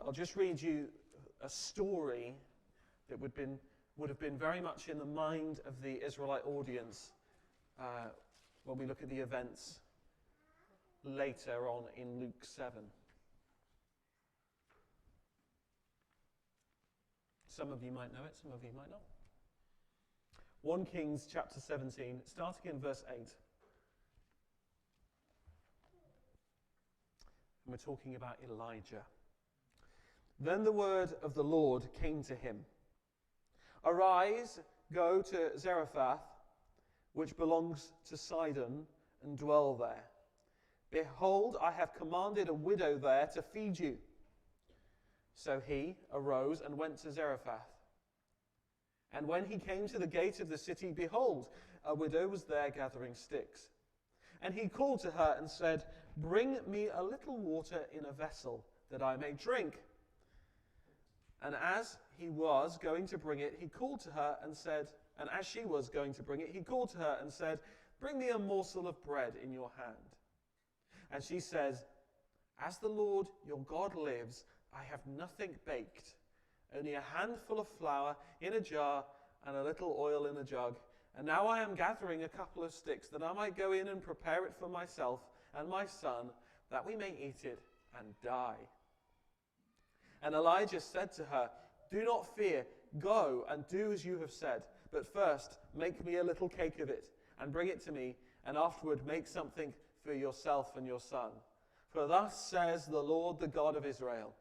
I'll just read you a story that would have been very much in the mind of the Israelite audience when we look at the events later on in Luke 7. Some of you might know it, some of you might not. 1 Kings chapter 17, starting in verse 8. And we're talking about Elijah. Then the word of the Lord came to him. Arise, go to Zarephath, which belongs to Sidon, and dwell there. Behold, I have commanded a widow there to feed you. So he arose and went to Zarephath. And when he came to the gate of the city, behold, a widow was there gathering sticks. And he called to her and said, Bring me a little water in a vessel, that I may drink. And as he was going to bring it, he called to her and said, and as she was going to bring it, he called to her and said, Bring me a morsel of bread in your hand. And she says, As the Lord your God lives, I have nothing baked, only a handful of flour in a jar and a little oil in a jug. And now I am gathering a couple of sticks, that I might go in and prepare it for myself and my son, that we may eat it and die. And Elijah said to her, Do not fear, go and do as you have said, but first make me a little cake of it, and bring it to me, and afterward make something for yourself and your son. For thus says the Lord, the God of Israel,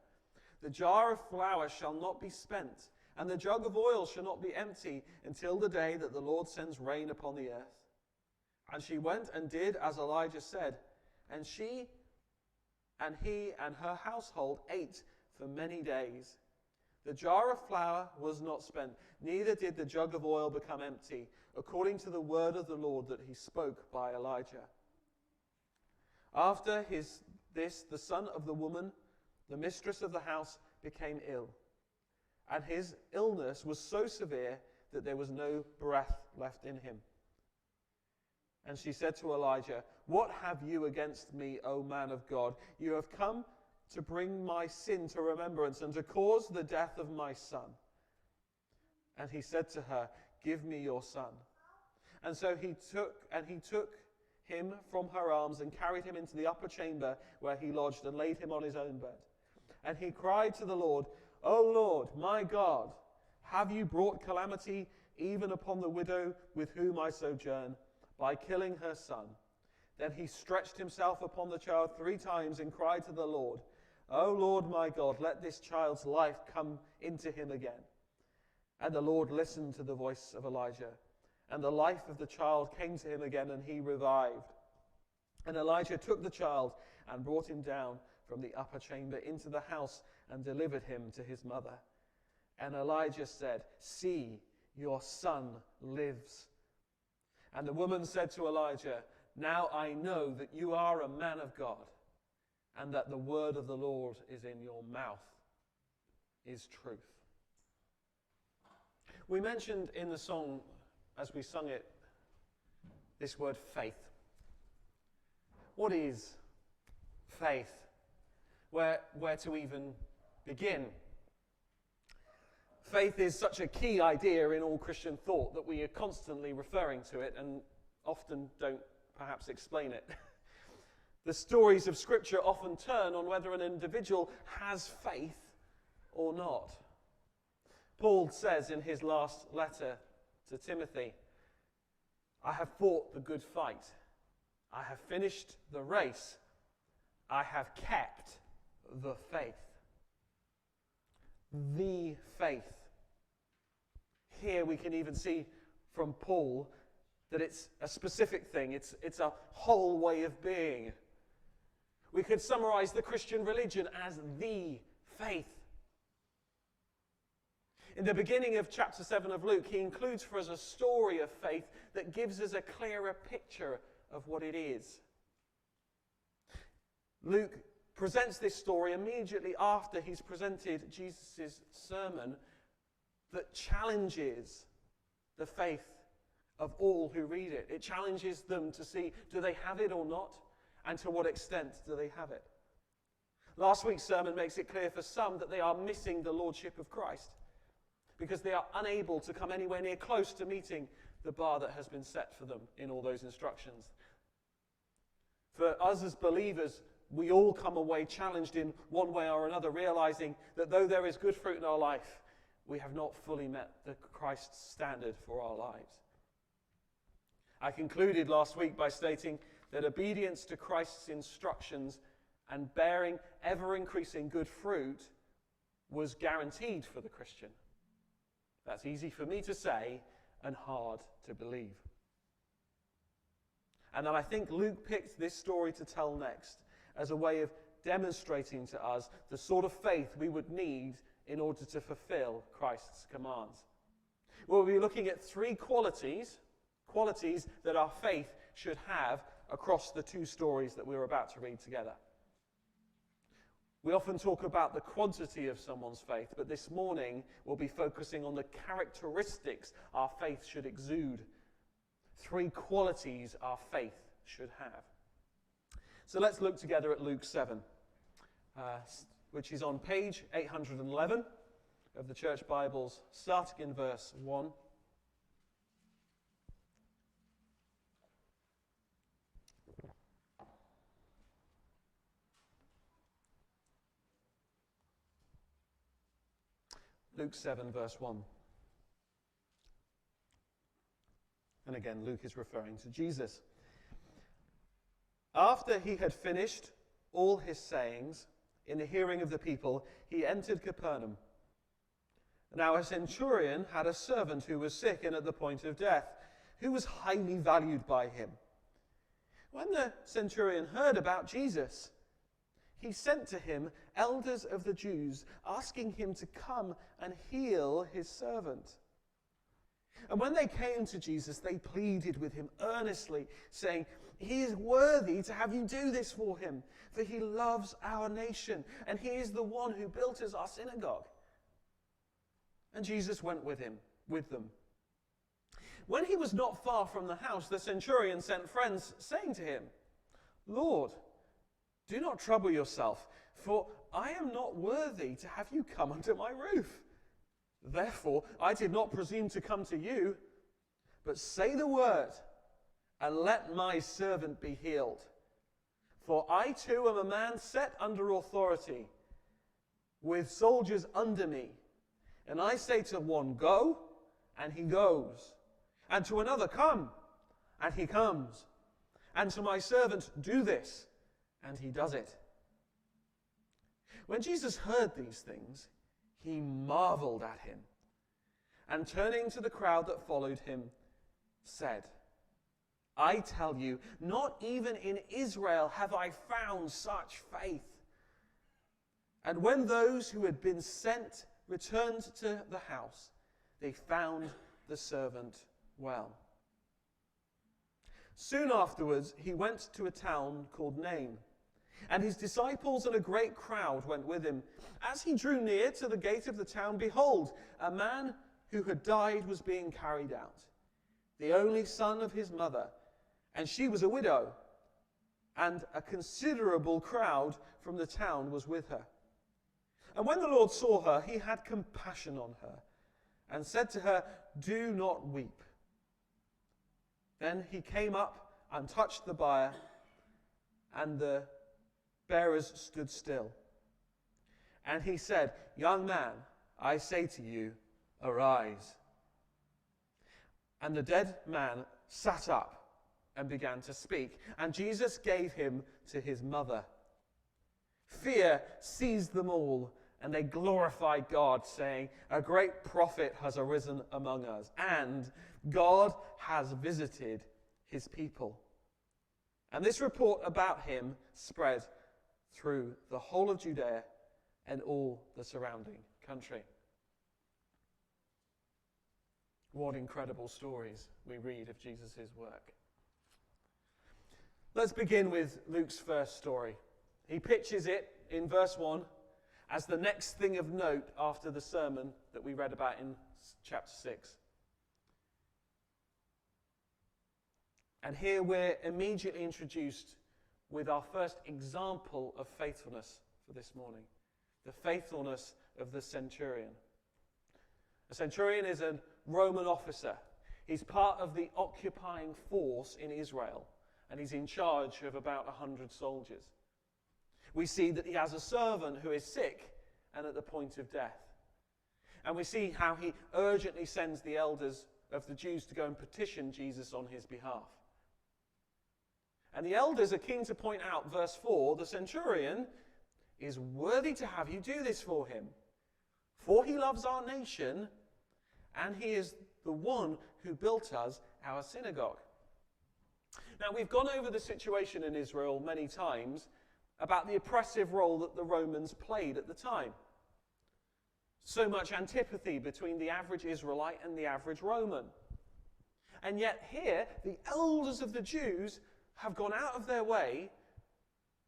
The jar of flour shall not be spent, and the jug of oil shall not be empty, until the day that the Lord sends rain upon the earth. And she went and did as Elijah said, and she and he and her household ate for many days. The jar of flour was not spent, neither did the jug of oil become empty, according to the word of the Lord that he spoke by Elijah. After this, the son of the woman, the mistress of the house, became ill. And his illness was so severe that there was no breath left in him. And she said to Elijah, What have you against me, O man of God? You have come to bring my sin to remembrance and to cause the death of my son. And he said to her, Give me your son. And so he took him from her arms and carried him into the upper chamber where he lodged and laid him on his own bed. And he cried to the Lord, O Lord, my God, have you brought calamity even upon the widow with whom I sojourn, by killing her son? Then he stretched himself upon the child 3 times and cried to the Lord, O Lord my God, let this child's life come into him again. And the Lord listened to the voice of Elijah, and the life of the child came to him again, and he revived. And Elijah took the child and brought him down from the upper chamber into the house and delivered him to his mother. And Elijah said, See, your son lives. And the woman said to Elijah, Now I know that you are a man of God, and that the word of the Lord is in your mouth is truth. We mentioned in the song, as we sung it, this word faith. What is faith? Where to even begin? Faith is such a key idea in all Christian thought that we are constantly referring to it and often don't perhaps explain it. The stories of Scripture often turn on whether an individual has faith or not. Paul says in his last letter to Timothy, I have fought the good fight. I have finished the race. I have kept the faith. The faith. Here we can even see from Paul that it's a specific thing. It's a whole way of being. We could summarize the Christian religion as the faith. In the beginning of chapter 7 of Luke, he includes for us a story of faith that gives us a clearer picture of what it is. Luke presents this story immediately after he's presented Jesus' sermon that challenges the faith of all who read it. It challenges them to see, do they have it or not? And to what extent do they have it? Last week's sermon makes it clear for some that they are missing the lordship of Christ because they are unable to come anywhere near close to meeting the bar that has been set for them in all those instructions. For us as believers, we all come away challenged in one way or another, realizing that though there is good fruit in our life, we have not fully met the Christ's standard for our lives. I concluded last week by stating that obedience to Christ's instructions and bearing ever-increasing good fruit was guaranteed for the Christian. That's easy for me to say and hard to believe. And then I think Luke picked this story to tell next as a way of demonstrating to us the sort of faith we would need in order to fulfill Christ's commands. We'll be looking at three qualities that our faith should have across the two stories that we're about to read together. We often talk about the quantity of someone's faith, but this morning we'll be focusing on the characteristics our faith should exude. Three qualities our faith should have. So let's look together at Luke 7, which is on page 811 of the Church Bibles, starting in verse 1. Luke 7, verse 1. And again, Luke is referring to Jesus. After he had finished all his sayings in the hearing of the people, he entered Capernaum. Now a centurion had a servant who was sick and at the point of death, who was highly valued by him. When the centurion heard about Jesus, he sent to him elders of the Jews, asking him to come and heal his servant. And when they came to Jesus, they pleaded with him earnestly, saying, "He is worthy to have you do this for him, for he loves our nation, and he is the one who built us our synagogue." And Jesus went with them. When he was not far from the house, the centurion sent friends, saying to him, "Lord, do not trouble yourself, for I am not worthy to have you come under my roof. Therefore, I did not presume to come to you, but say the word, and let my servant be healed. For I too am a man set under authority, with soldiers under me. And I say to one, 'Go,' and he goes. And to another, 'Come,' and he comes. And to my servant, 'Do this,' and he does it." When Jesus heard these things, he marveled at him, and turning to the crowd that followed him, said, "I tell you, not even in Israel have I found such faith." And when those who had been sent returned to the house, they found the servant well. Soon afterwards, he went to a town called Nain, and his disciples and a great crowd went with him. As he drew near to the gate of the town, behold, a man who had died was being carried out, the only son of his mother, and she was a widow, and a considerable crowd from the town was with her. And when the Lord saw her, he had compassion on her, and said to her, "Do not weep." Then he came up and touched the bier, and the bearers stood still. And he said, "Young man, I say to you, arise." And the dead man sat up and began to speak, and Jesus gave him to his mother. Fear seized them all, and they glorified God, saying, "A great prophet has arisen among us, and God has visited his people." And this report about him spread through the whole of Judea and all the surrounding country. What incredible stories we read of Jesus' work. Let's begin with Luke's first story. He pitches it in verse 1 as the next thing of note after the sermon that we read about in chapter 6. And here we're immediately introduced with our first example of faithfulness for for this morning. The faithfulness of the centurion. A centurion is a Roman officer. He's part of the occupying force in Israel, and he's in charge of about 100 soldiers. We see that he has a servant who is sick and at the point of death. And we see how he urgently sends the elders of the Jews to go and petition Jesus on his behalf. And the elders are keen to point out, verse 4, the centurion is worthy to have you do this for him, for he loves our nation, and he is the one who built us our synagogue. Now, we've gone over the situation in Israel many times about the oppressive role that the Romans played at the time. So much antipathy between the average Israelite and the average Roman. And yet here, the elders of the Jews have gone out of their way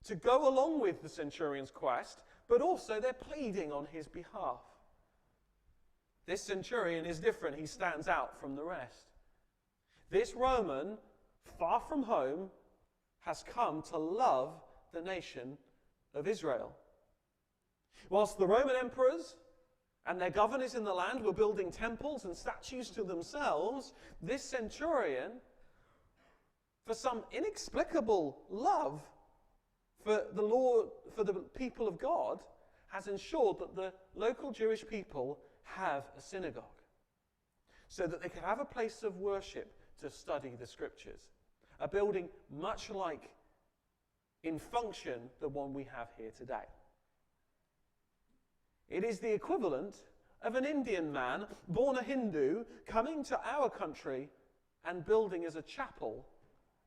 to go along with the centurion's quest, but also they're pleading on his behalf. This centurion is different. He stands out from the rest. This Roman, far from home, has come to love the nation of Israel. Whilst the Roman emperors and their governors in the land were building temples and statues to themselves, this centurion, for some inexplicable love for the Lord, for the people of God, has ensured that the local Jewish people have a synagogue, so that they can have a place of worship to study the scriptures. A building much like, in function, the one we have here today. It is the equivalent of an Indian man, born a Hindu, coming to our country and building as a chapel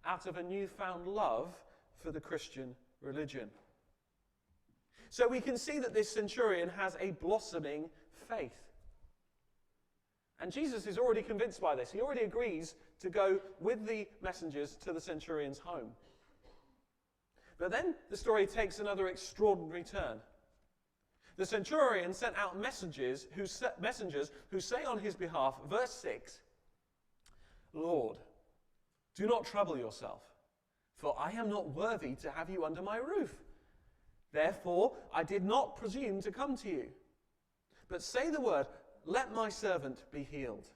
out of a newfound love for the Christian religion. So we can see that this centurion has a blossoming faith. And Jesus is already convinced by this. He already agrees to go with the messengers to the centurion's home. But then the story takes another extraordinary turn. The centurion sent out messengers who say on his behalf, verse 6, Lord, do not trouble yourself, for I am not worthy to have you under my roof. Therefore, I did not presume to come to you. But say the word, let my servant be healed.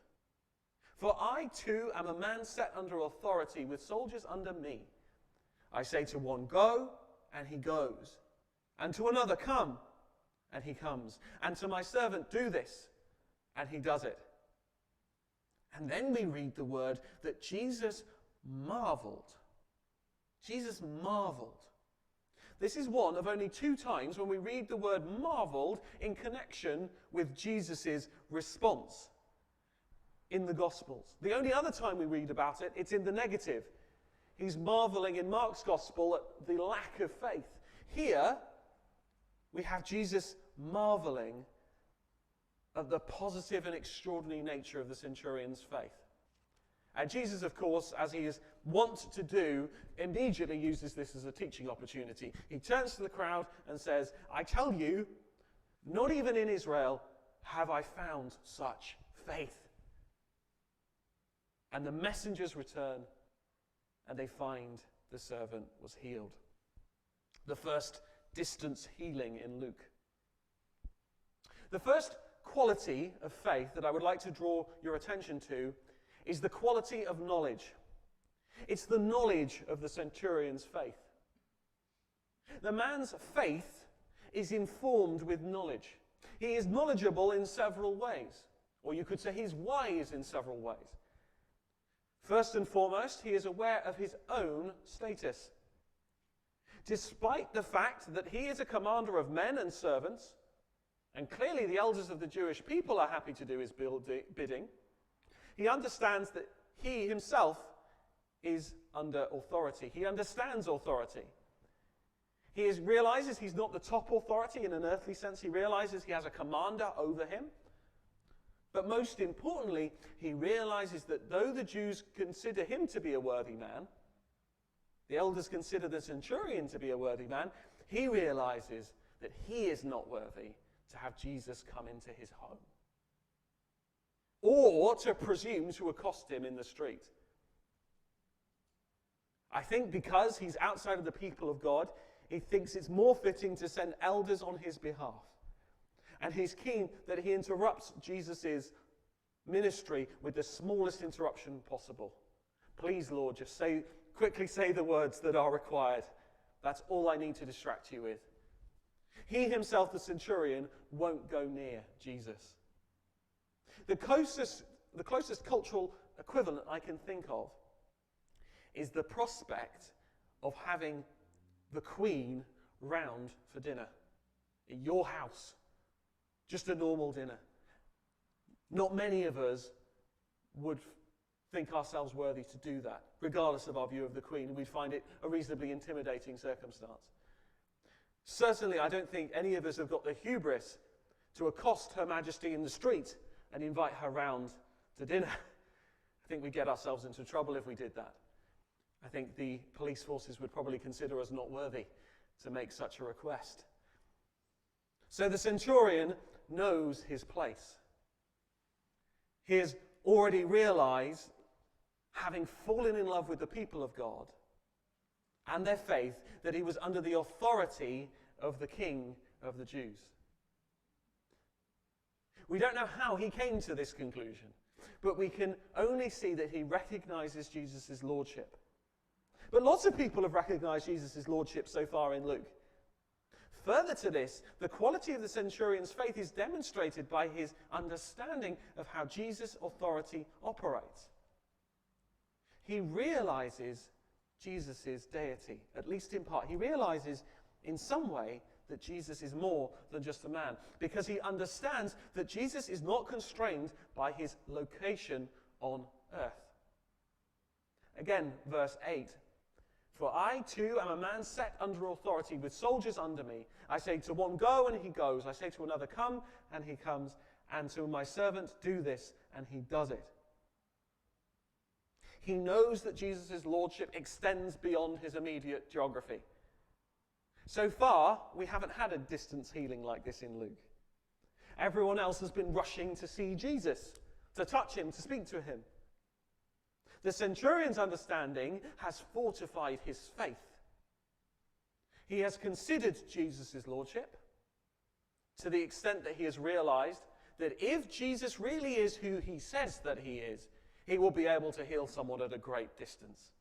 For I too am a man set under authority with soldiers under me. I say to one, go, and he goes. And to another, come, and he comes. And to my servant, do this, and he does it. And then we read the word that Jesus marveled. Jesus marveled. This is one of only 2 times when we read the word marveled in connection with Jesus' response in the Gospels. The only other time we read about it, it's in the negative. He's marveling in Mark's Gospel at the lack of faith. Here, we have Jesus marveling at the positive and extraordinary nature of the centurion's faith. And Jesus, of course, as he is wont to do, immediately uses this as a teaching opportunity. He turns to the crowd and says, I tell you, not even in Israel have I found such faith. And the messengers return, and they find the servant was healed. The first distance healing in Luke. The first quality of faith that I would like to draw your attention to is the quality of knowledge. It's the knowledge of the centurion's faith. The man's faith is informed with knowledge. He is knowledgeable in several ways, or you could say he's wise in several ways. First and foremost, he is aware of his own status. Despite the fact that he is a commander of men and servants, and clearly the elders of the Jewish people are happy to do his bidding, he understands that he himself is under authority. He understands authority. He realizes he's not the top authority in an earthly sense. He realizes he has a commander over him. But most importantly, he realizes that though the Jews consider him to be a worthy man, the elders consider the centurion to be a worthy man, he realizes that he is not worthy to have Jesus come into his home, or to presume to accost him in the street. I think because he's outside of the people of God, he thinks it's more fitting to send elders on his behalf. And he's keen that he interrupts Jesus' ministry with the smallest interruption possible. Please, Lord, just quickly say the words that are required. That's all I need to distract you with. He himself, the centurion, won't go near Jesus. The closest cultural equivalent I can think of is the prospect of having the Queen round for dinner in your house. Just a normal dinner. Not many of us would think ourselves worthy to do that, regardless of our view of the Queen. We'd find it a reasonably intimidating circumstance. Certainly, I don't think any of us have got the hubris to accost Her Majesty in the street and invite her round to dinner. I think we'd get ourselves into trouble if we did that. I think the police forces would probably consider us not worthy to make such a request. So the centurion knows his place. He has already realized, having fallen in love with the people of God and their faith, that he was under the authority of the King of the Jews. We don't know how he came to this conclusion, but we can only see that he recognizes Jesus' lordship. But lots of people have recognized Jesus' lordship so far in Luke. Further to this, the quality of the centurion's faith is demonstrated by his understanding of how Jesus' authority operates. He realizes Jesus' deity, at least in part. He realizes in some way that Jesus is more than just a man, because he understands that Jesus is not constrained by his location on earth. Again, verse 8. For I too am a man set under authority with soldiers under me. I say to one, go, and he goes. I say to another, come, and he comes. And to my servant, do this, and he does it. He knows that Jesus' lordship extends beyond his immediate geography. So far, we haven't had a distance healing like this in Luke. Everyone else has been rushing to see Jesus, to touch him, to speak to him. The centurion's understanding has fortified his faith. He has considered Jesus' lordship to the extent that he has realized that if Jesus really is who he says that he is, he will be able to heal someone at a great distance.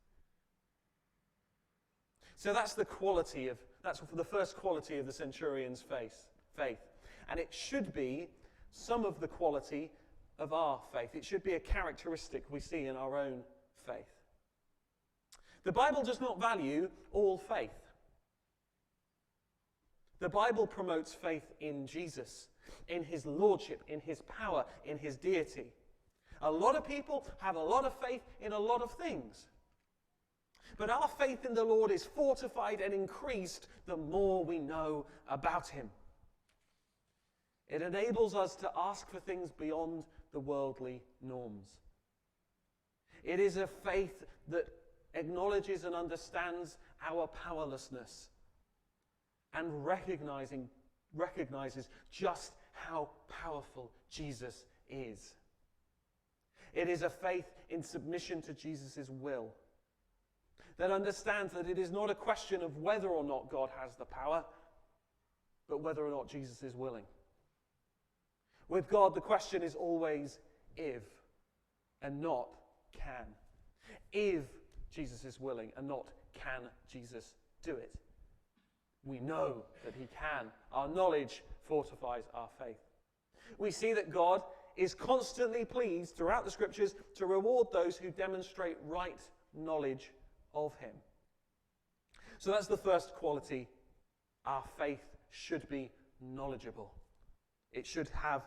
So that's the first quality of the centurion's faith. And it should be some of the quality of our faith. It should be a characteristic we see in our own faith. The Bible does not value all faith. The Bible promotes faith in Jesus, in his lordship, in his power, in his deity. A lot of people have a lot of faith in a lot of things. But our faith in the Lord is fortified and increased the more we know about him. It enables us to ask for things beyond the worldly norms. It is a faith that acknowledges and understands our powerlessness and recognizes just how powerful Jesus is. It is a faith in submission to Jesus' will that understands that it is not a question of whether or not God has the power, but whether or not Jesus is willing. With God, the question is always if and not can. If Jesus is willing and not can Jesus do it. We know that he can. Our knowledge fortifies our faith. We see that God is constantly pleased throughout the scriptures to reward those who demonstrate right knowledge of him. So that's the first quality. Our faith should be knowledgeable. It should have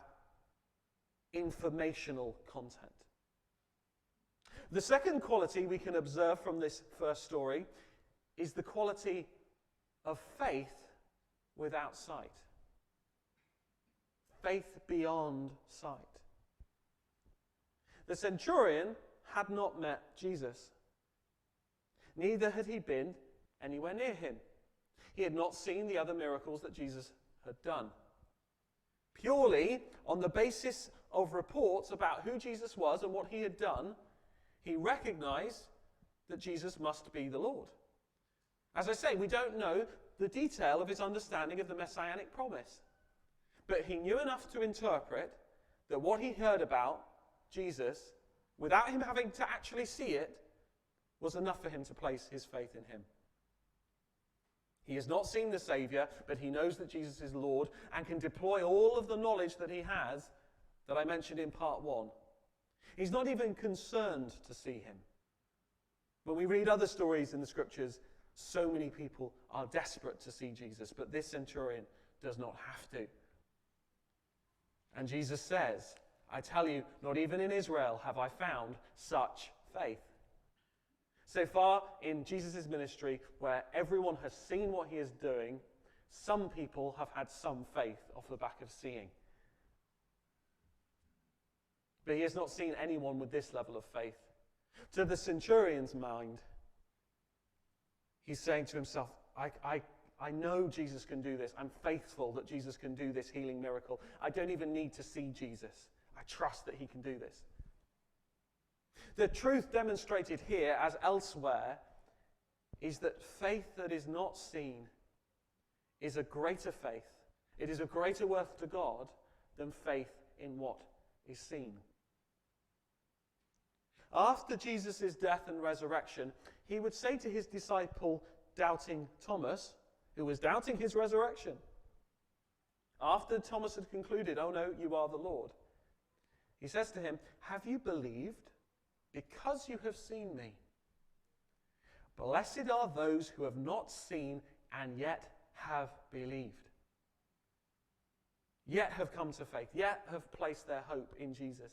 informational content. The second quality we can observe from this first story is the quality of faith without sight. Faith beyond sight. The centurion had not met Jesus. Neither had he been anywhere near him. He had not seen the other miracles that Jesus had done. Purely on the basis of reports about who Jesus was and what he had done, he recognized that Jesus must be the Lord. As I say, we don't know the detail of his understanding of the messianic promise. But he knew enough to interpret that what he heard about Jesus, without him having to actually see it, was enough for him to place his faith in him. He has not seen the Saviour, but he knows that Jesus is Lord and can deploy all of the knowledge that he has that I mentioned in part 1. He's not even concerned to see him. When we read other stories in the Scriptures, so many people are desperate to see Jesus, but this centurion does not have to. And Jesus says, I tell you, not even in Israel have I found such faith. So far in Jesus' ministry, where everyone has seen what he is doing, some people have had some faith off the back of seeing. But he has not seen anyone with this level of faith. To the centurion's mind, he's saying to himself, I know Jesus can do this. I'm faithful that Jesus can do this healing miracle. I don't even need to see Jesus. I trust that he can do this. The truth demonstrated here, as elsewhere, is that faith that is not seen is a greater faith. It is of greater worth to God than faith in what is seen. After Jesus' death and resurrection, he would say to his disciple, doubting Thomas, who was doubting his resurrection, after Thomas had concluded, oh no, you are the Lord, he says to him, have you believed because you have seen me? Blessed are those who have not seen and yet have believed. Yet have come to faith, yet have placed their hope in Jesus.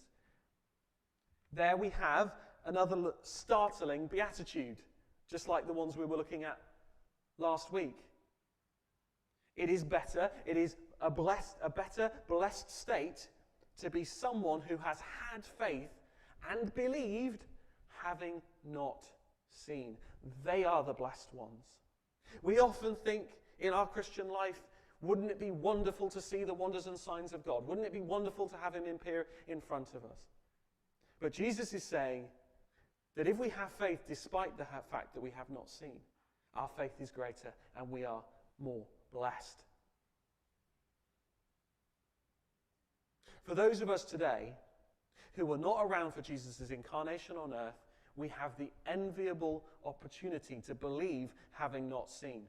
There we have another startling beatitude, just like the ones we were looking at last week. It is better, it is a better, blessed state to be someone who has had faith and believed, having not seen. They are the blessed ones. We often think in our Christian life, wouldn't it be wonderful to see the wonders and signs of God? Wouldn't it be wonderful to have him appear in front of us? But Jesus is saying that if we have faith despite the fact that we have not seen, our faith is greater and we are more blessed. For those of us today who were not around for Jesus' incarnation on earth, we have the enviable opportunity to believe having not seen.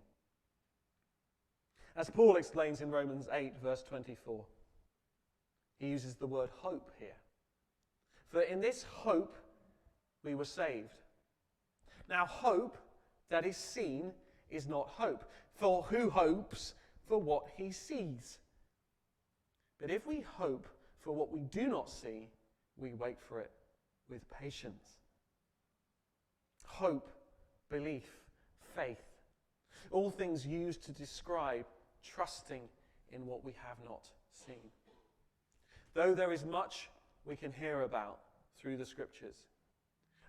As Paul explains in Romans 8, verse 24, he uses the word hope here. For in this hope we were saved. Now hope that is seen is not hope, for who hopes for what he sees? But if we hope for what we do not see, we wait for it with patience. Hope, belief, faith, all things used to describe trusting in what we have not seen. Though there is much we can hear about through the Scriptures,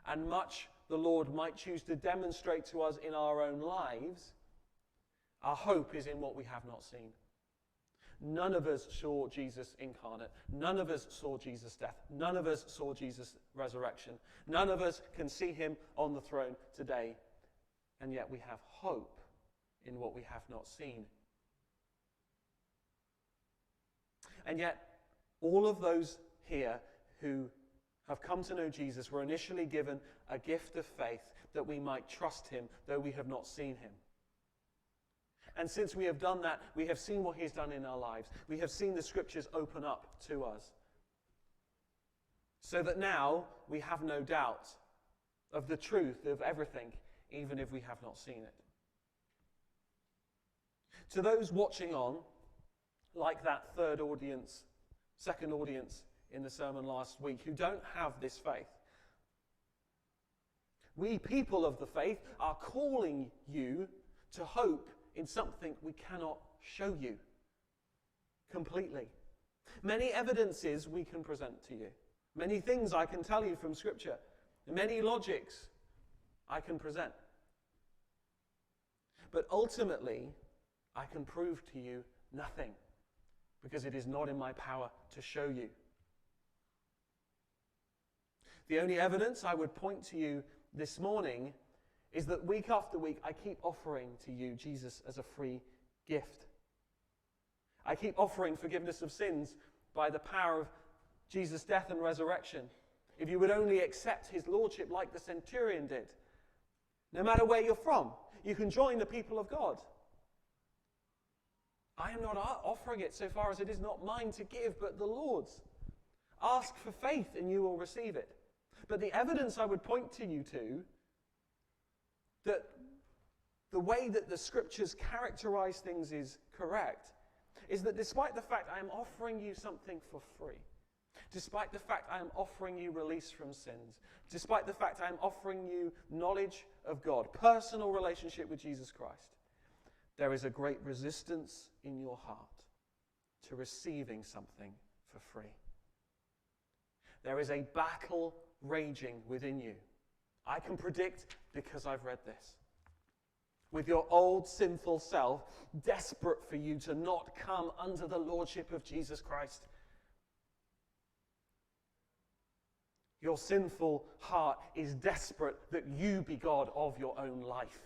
and much the Lord might choose to demonstrate to us in our own lives, our hope is in what we have not seen. None of us saw Jesus incarnate. None of us saw Jesus' death. None of us saw Jesus' resurrection. None of us can see him on the throne today. And yet we have hope in what we have not seen. And yet, all of those here who have come to know Jesus were initially given a gift of faith that we might trust him, though we have not seen him. And since we have done that, we have seen what he's done in our lives. We have seen the Scriptures open up to us. So that now we have no doubt of the truth of everything, even if we have not seen it. To those watching on, like that second audience in the sermon last week, who don't have this faith, we people of the faith are calling you to hope in something we cannot show you completely. Many evidences we can present to you. Many things I can tell you from Scripture. Many logics I can present. But ultimately, I can prove to you nothing, because it is not in my power to show you. The only evidence I would point to you this morning is that week after week I keep offering to you Jesus as a free gift. I keep offering forgiveness of sins by the power of Jesus' death and resurrection. If you would only accept his lordship like the centurion did, no matter where you're from, you can join the people of God. I am not offering it so far as it is not mine to give, but the Lord's. Ask for faith and you will receive it. But the evidence I would point to you to, that the way that the scriptures characterize things is correct, is that despite the fact I am offering you something for free, despite the fact I am offering you release from sins, despite the fact I am offering you knowledge of God, personal relationship with Jesus Christ, there is a great resistance in your heart to receiving something for free. There is a battle raging within you. I can predict because I've read this. With your old sinful self, desperate for you to not come under the lordship of Jesus Christ. Your sinful heart is desperate that you be God of your own life.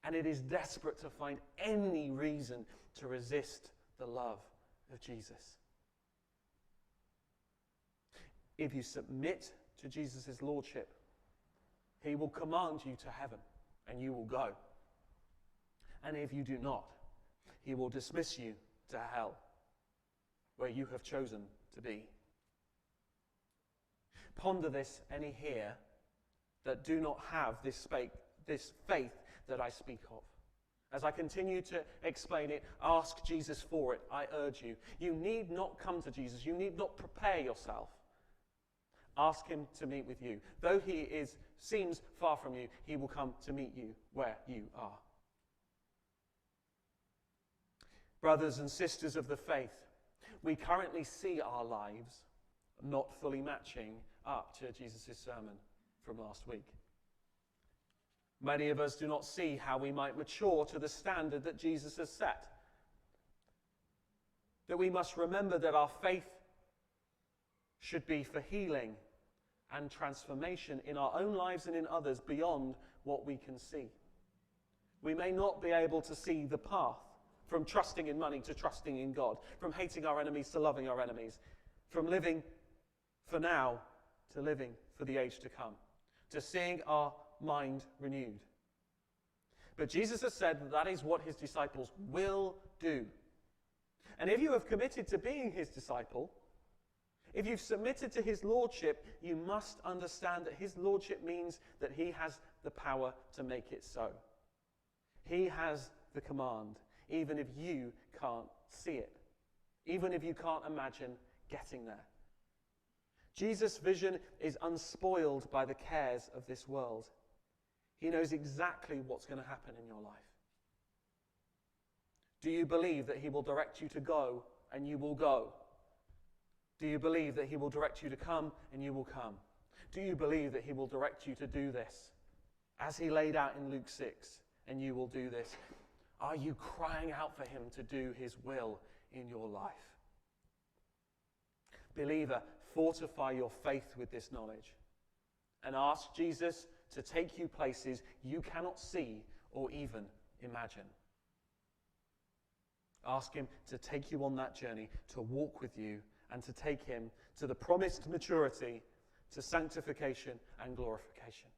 And it is desperate to find any reason to resist the love of Jesus. If you submit to Jesus' lordship, he will command you to heaven and you will go. And if you do not, he will dismiss you to hell, where you have chosen to be. Ponder this, any here that do not have this faith that I speak of. As I continue to explain it, ask Jesus for it, I urge you. You need not come to Jesus. You need not prepare yourself. Ask him to meet with you. Though he seems far from you, he will come to meet you where you are. Brothers and sisters of the faith, we currently see our lives not fully matching up to Jesus' sermon from last week. Many of us do not see how we might mature to the standard that Jesus has set. That we must remember that our faith should be for healing and transformation in our own lives and in others beyond what we can see. We may not be able to see the path from trusting in money to trusting in God, from hating our enemies to loving our enemies, from living for now to living for the age to come, to seeing our mind renewed. But Jesus has said that is what his disciples will do. And if you have committed to being his disciple, if you've submitted to his lordship, you must understand that his lordship means that he has the power to make it so. He has the command, even if you can't see it, even if you can't imagine getting there. Jesus' vision is unspoiled by the cares of this world. He knows exactly what's going to happen in your life. Do you believe that he will direct you to go and you will go? Do you believe that he will direct you to come and you will come? Do you believe that he will direct you to do this as he laid out in Luke 6 and you will do this? Are you crying out for him to do his will in your life? Believer, fortify your faith with this knowledge and ask Jesus to take you places you cannot see or even imagine. Ask him to take you on that journey, to walk with you, and to take him to the promised maturity, to sanctification and glorification.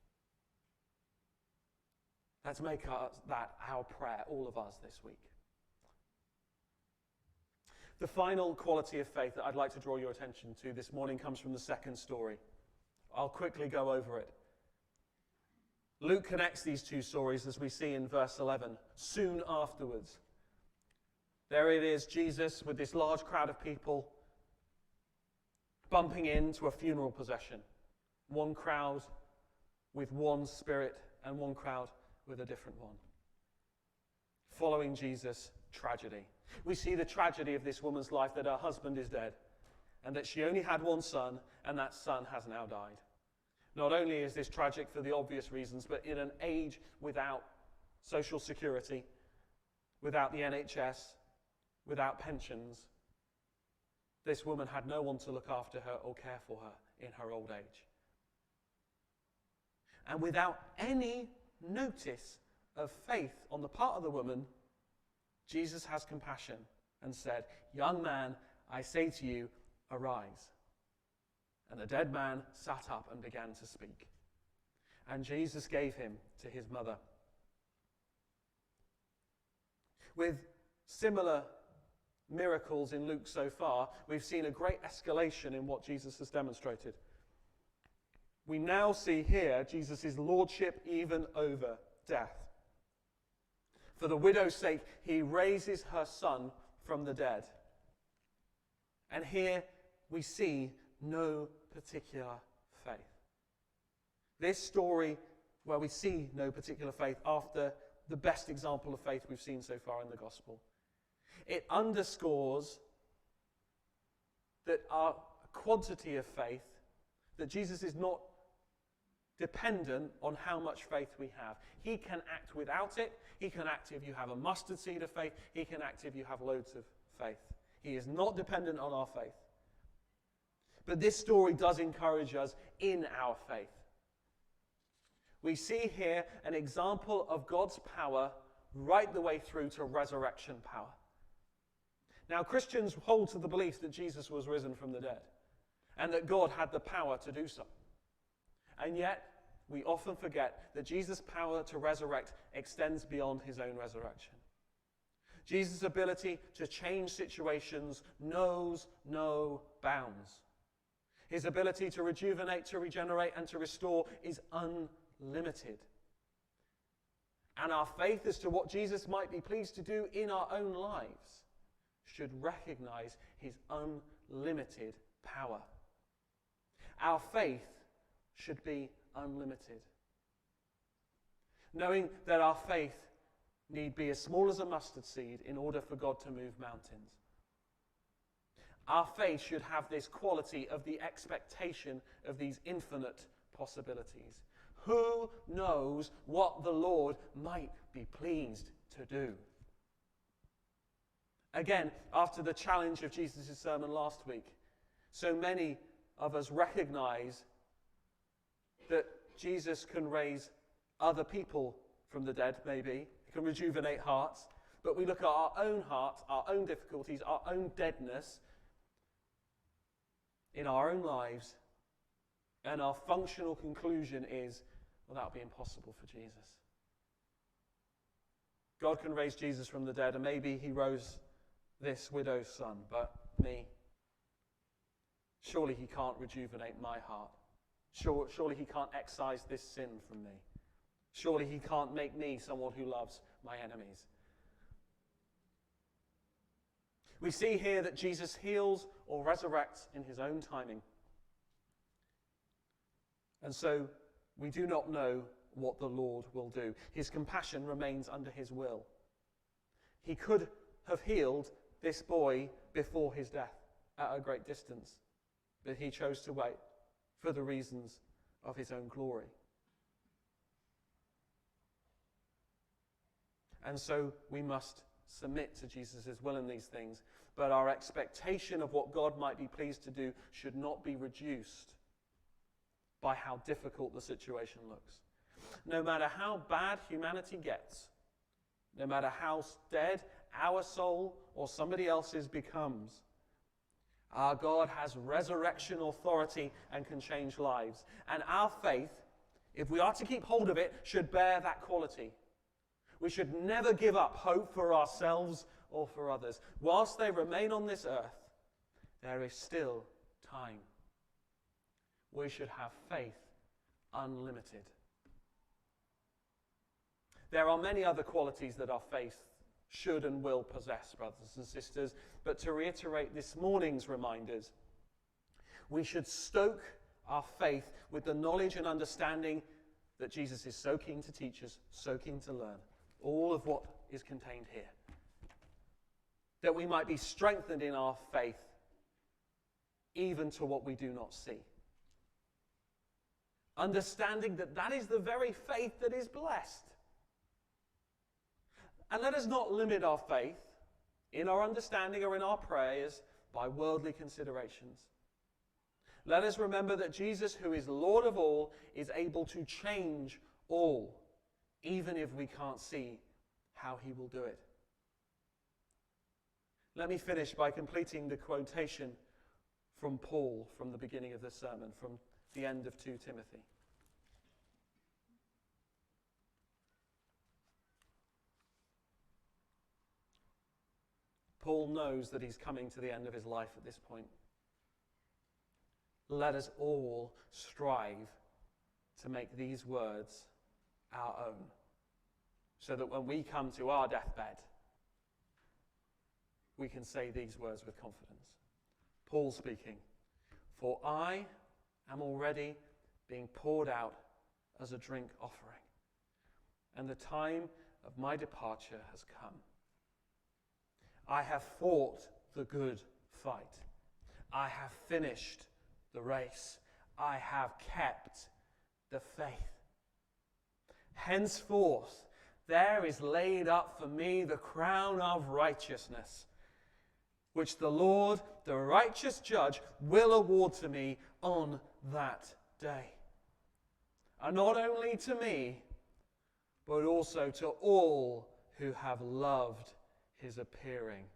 Let's make that our prayer, all of us, this week. The final quality of faith that I'd like to draw your attention to this morning comes from the second story. I'll quickly go over it. Luke connects these two stories as we see in verse 11. Soon afterwards, there it is, Jesus with this large crowd of people bumping into a funeral procession. One crowd with one spirit and one crowd with a different one. Following Jesus, tragedy. We see the tragedy of this woman's life, that her husband is dead and that she only had one son and that son has now died. Not only is this tragic for the obvious reasons, but in an age without social security, without the NHS, without pensions, this woman had no one to look after her or care for her in her old age. And without any notice of faith on the part of the woman, Jesus has compassion and said, "Young man, I say to you, arise." And the dead man sat up and began to speak. And Jesus gave him to his mother. With similar miracles in Luke so far, we've seen a great escalation in what Jesus has demonstrated. We now see here Jesus' lordship even over death. For the widow's sake, he raises her son from the dead. And here we see no particular faith. This story where we see no particular faith after the best example of faith we've seen so far in the gospel. It underscores that our quantity of faith, that Jesus is not dependent on how much faith we have. He can act without it. He can act if you have a mustard seed of faith. He can act if you have loads of faith. He is not dependent on our faith. But this story does encourage us in our faith. We see here an example of God's power right the way through to resurrection power. Now, Christians hold to the belief that Jesus was risen from the dead and that God had the power to do so. And yet, we often forget that Jesus' power to resurrect extends beyond his own resurrection. Jesus' ability to change situations knows no bounds. His ability to rejuvenate, to regenerate, and to restore is unlimited. And our faith as to what Jesus might be pleased to do in our own lives should recognize his unlimited power. Our faith should be unlimited. Knowing that our faith need be as small as a mustard seed in order for God to move mountains. Our faith should have this quality of the expectation of these infinite possibilities. Who knows what the Lord might be pleased to do? Again, after the challenge of Jesus' sermon last week, so many of us recognize that Jesus can raise other people from the dead, maybe. He can rejuvenate hearts. But we look at our own hearts, our own difficulties, our own deadness in our own lives, and our functional conclusion is, well, that would be impossible for Jesus. God can raise Jesus from the dead, and maybe he rose this widow's son, but me, surely he can't rejuvenate my heart. Surely he can't excise this sin from me. Surely he can't make me someone who loves my enemies. We see here that Jesus heals or resurrects in his own timing. And so we do not know what the Lord will do. His compassion remains under his will. He could have healed this boy before his death at a great distance, but he chose to wait for the reasons of his own glory. And so we must submit to Jesus' will in these things, but our expectation of what God might be pleased to do should not be reduced by how difficult the situation looks. No matter how bad humanity gets, no matter how dead our soul or somebody else's becomes, our God has resurrection authority and can change lives. And our faith, if we are to keep hold of it, should bear that quality. We should never give up hope for ourselves or for others. Whilst they remain on this earth, there is still time. We should have faith unlimited. There are many other qualities that our faith should and will possess, brothers and sisters, but to reiterate this morning's reminders, we should stoke our faith with the knowledge and understanding that Jesus is so keen to teach us, so keen to learn all of what is contained here. That we might be strengthened in our faith, even to what we do not see. Understanding that that is the very faith that is blessed. And let us not limit our faith in our understanding or in our prayers by worldly considerations. Let us remember that Jesus, who is Lord of all, is able to change all, even if we can't see how he will do it. Let me finish by completing the quotation from Paul from the beginning of the sermon, from the end of 2 Timothy. Paul knows that he's coming to the end of his life at this point. Let us all strive to make these words our own, so that when we come to our deathbed, we can say these words with confidence. Paul speaking, "For I am already being poured out as a drink offering, and the time of my departure has come. I have fought the good fight. I have finished the race. I have kept the faith. Henceforth, there is laid up for me the crown of righteousness, which the Lord, the righteous judge, will award to me on that day. And not only to me, but also to all who have loved his appearing."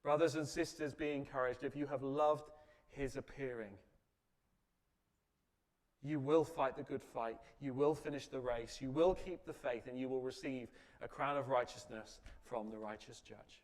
Brothers and sisters, be encouraged. If you have loved his appearing, you will fight the good fight. You will finish the race. You will keep the faith, and you will receive a crown of righteousness from the righteous judge.